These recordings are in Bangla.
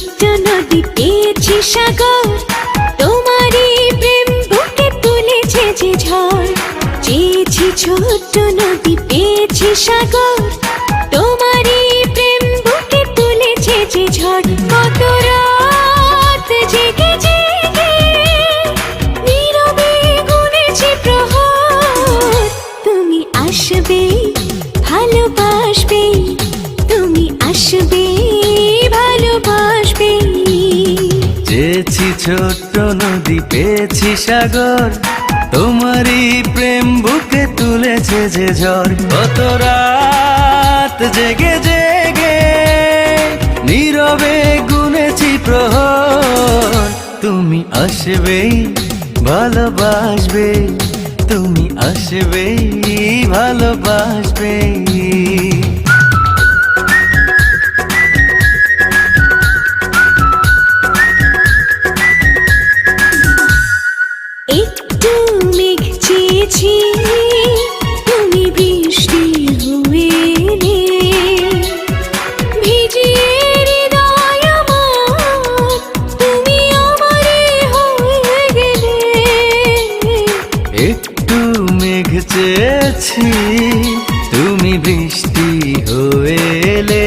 ছোট্ট নদী পেয়েছি সাগর, তোমারই প্রেম বুকে তুলেছে যে ঝড়। চেয়েছি ছোট্ট নদী পেয়েছি সাগর, তোমারই প্রেম বুকে তুলেছে যে ঝড়। কত রাত জেগে জেগে নীরবে গুনেছি প্রহর, তুমি আসবে ভালোবাসবে, তুমি আসবে ভালোবাসবে। চেয়েছি ছোট্ট নদী পেয়েছি সাগর, তোমারই প্রেম বুকে তুলেছে যে ঝড়। কত রাত জেগে জেগে নীরবে গুনেছি প্রহর, তুমি আসবে ভালোবাসবে, তুমি আসবে ভালোবাসবে। একটু মেঘ চেয়েছি, তুমি বৃষ্টি হয়ে এলে, ভিজিয়ে হৃদয় আমার, তুমি আমারে হয়ে গেলে। একটু মেঘ চেয়েছি, তুমি বৃষ্টি হয়ে এলে,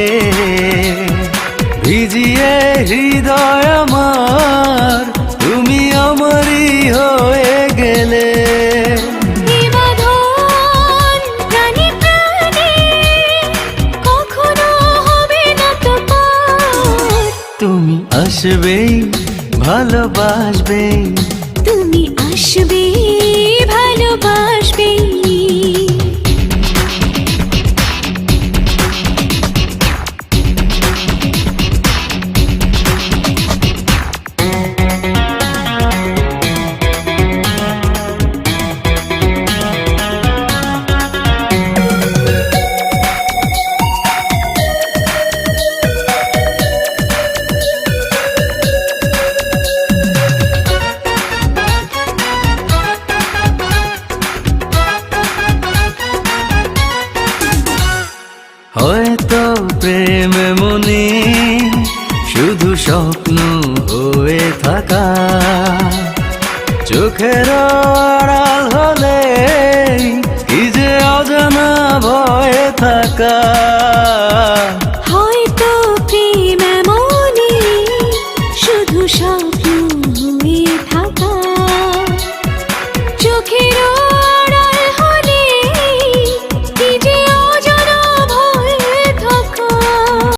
ভিজিয়ে হৃদয় আমার, তুমি আমারই হয়ে গেলে। এ বাঁধন প্রাণে প্রাণে কখনো হবে না তো পার, তুমি আসবে ভালোবাসবে, তুমি আসবে ভালোবাসবে। হয়তো প্রেম মনে শুধু স্বপ্ন হয়ে থাকা, চোখের আড়াল হলে কি যে অজানা ভয়ে থাকা। হয়তো প্রেম এমনই শুধু স্বপ্ন